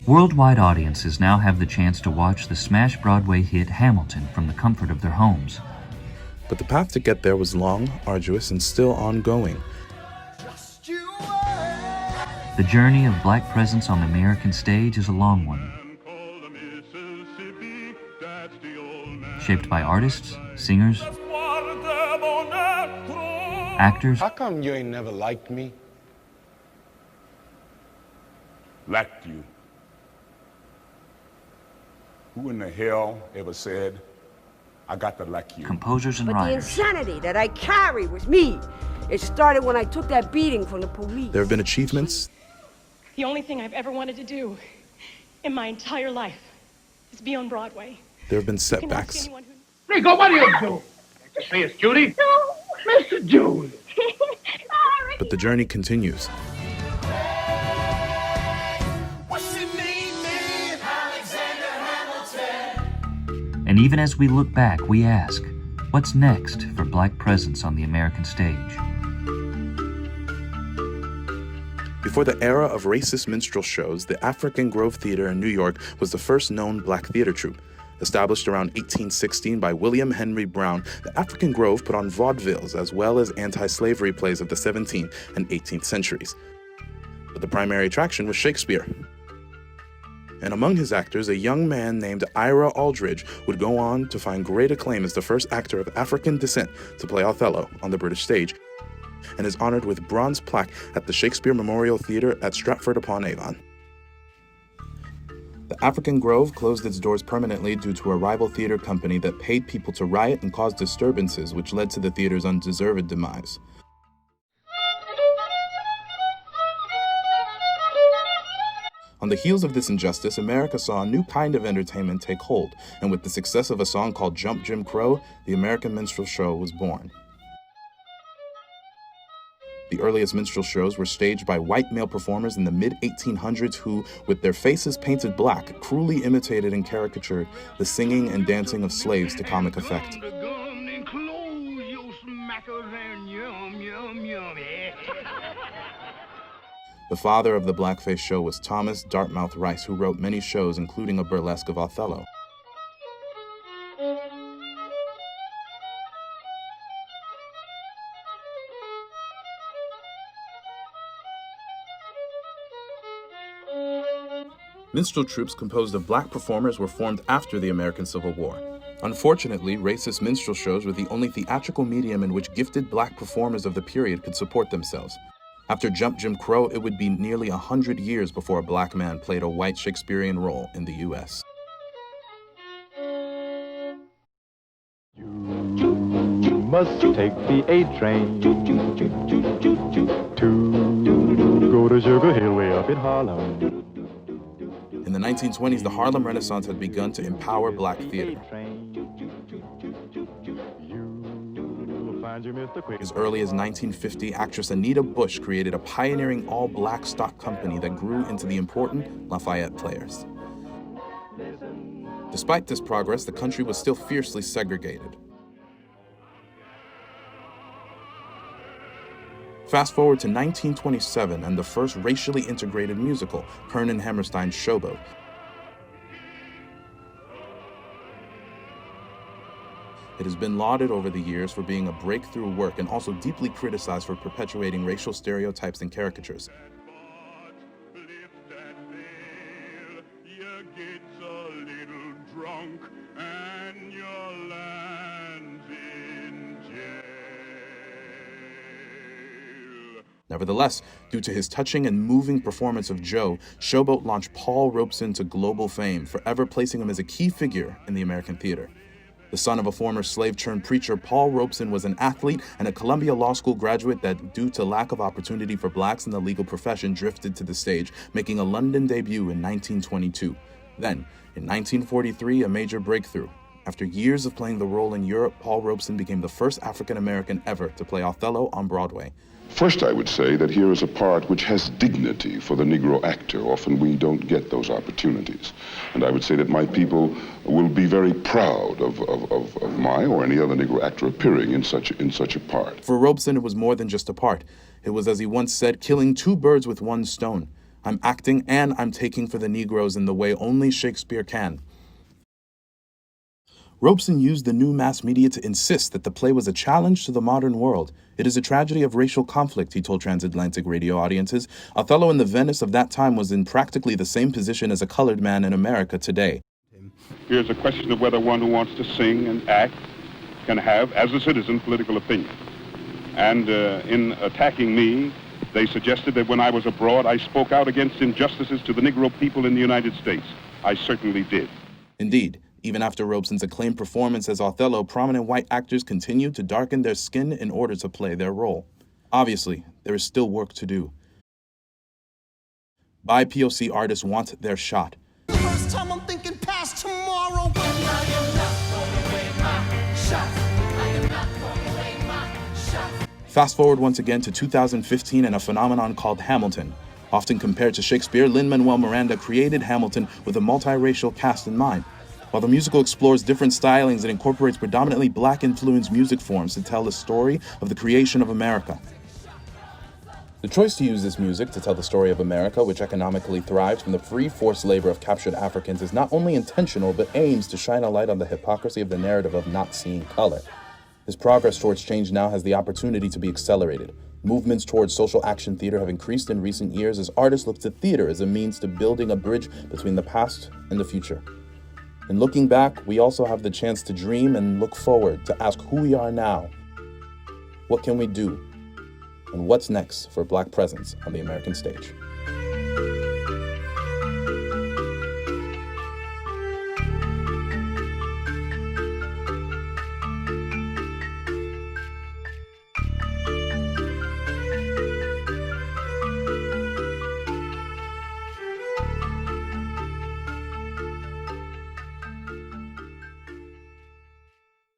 Worldwide audiences now have the chance to watch the smash Broadway hit Hamilton from the comfort of their homes. But the path to get there was long, arduous, and still ongoing. The journey of Black presence on the American stage is a long one, shaped by artists, singers, actors. How come you ain't never liked me? Liked you? Who in the hell ever said, I got to like you? Composers and But writers. the insanity that I carry with me, it started when I took that beating from the police. There have been achievements. The only thing I've ever wanted to do in my entire life is be on Broadway. There have been You can ask setbacks. anyone who- Nico, what are you doing? Can't you see it's Judy? No. Mr. Judy. But the journey continues. And even as we look back, we ask, what's next for Black presence on the American stage? Before the era of racist minstrel shows, the African Grove Theater in New York was the first known black theater troupe. Established around 1816 by William Henry Brown, the African Grove put on vaudevilles as well as anti-slavery plays of the 17th and 18th centuries. But the primary attraction was Shakespeare. And among his actors, a young man named Ira Aldridge would go on to find great acclaim as the first actor of African descent to play Othello on the British stage, and is honored with a bronze plaque at the Shakespeare Memorial Theatre at Stratford-upon-Avon. The African Grove closed its doors permanently due to a rival theater company that paid people to riot and cause disturbances, which led to the theater's undeserved demise. On the heels of this injustice, America saw a new kind of entertainment take hold, and with the success of a song called Jump Jim Crow, the American Minstrel Show was born. The earliest minstrel shows were staged by white male performers in the mid-1800s who, with their faces painted black, cruelly imitated and caricatured the singing and dancing of slaves to comic effect. The father of the blackface show was Thomas Dartmouth Rice, who wrote many shows, including a burlesque of Othello. Minstrel troupes composed of black performers were formed after the American Civil War. Unfortunately, racist minstrel shows were the only theatrical medium in which gifted black performers of the period could support themselves. After Jump Jim Crow, it would be nearly 100 years before a black man played a white Shakespearean role in the U.S. You must take the A train to go to Sugar Hill way up in Harlem. In the 1920s, the Harlem Renaissance had begun to empower black theater. As early as 1950, actress Anita Bush created a pioneering all-black stock company that grew into the important Lafayette Players. Despite this progress, the country was still fiercely segregated. Fast forward to 1927 and the first racially integrated musical, Herman Hammerstein's Showboat. It has been lauded over the years for being a breakthrough work and also deeply criticized for perpetuating racial stereotypes and caricatures. Nevertheless, due to his touching and moving performance of Joe, Showboat launched Paul Robeson to global fame, forever placing him as a key figure in the American theater. The son of a former slave-turned-preacher, Paul Robeson was an athlete and a Columbia Law School graduate that, due to lack of opportunity for blacks in the legal profession, drifted to the stage, making a London debut in 1922. Then, in 1943, a major breakthrough. After years of playing the role in Europe, Paul Robeson became the first African-American ever to play Othello on Broadway. First, I would say that here is a part which has dignity for the Negro actor. Often we don't get those opportunities. And I would say that my people will be very proud of my or any other Negro actor appearing in such a part. For Robeson, it was more than just a part. It was, as he once said, killing two birds with one stone. I'm acting and I'm taking for the Negroes in the way only Shakespeare can. Robeson used the new mass media to insist that the play was a challenge to the modern world. It is a tragedy of racial conflict, he told transatlantic radio audiences. Othello in the Venice of that time was in practically the same position as a colored man in America today. Here's a question of whether one who wants to sing and act can have, as a citizen, political opinion. And in attacking me, they suggested that when I was abroad, I spoke out against injustices to the Negro people in the United States. I certainly did. Indeed, even after Robeson's acclaimed performance as Othello, prominent white actors continued to darken their skin in order to play their role. Obviously, there is still work to do. BIPOC artists want their shot. First time I'm thinking past tomorrow. I am not throwing away my shot. I am not throwing away my shot. Fast forward once again to 2015 and a phenomenon called Hamilton. Often compared to Shakespeare, Lin-Manuel Miranda created Hamilton with a multiracial cast in mind. While the musical explores different stylings and incorporates predominantly black-influenced music forms to tell the story of the creation of America. The choice to use this music to tell the story of America, which economically thrives from the free forced labor of captured Africans, is not only intentional, but aims to shine a light on the hypocrisy of the narrative of not seeing color. This progress towards change now has the opportunity to be accelerated. Movements towards social action theater have increased in recent years as artists look to theater as a means to building a bridge between the past and the future. In looking back, we also have the chance to dream and look forward, to ask who we are now. What can we do? And what's next for Black presence on the American stage?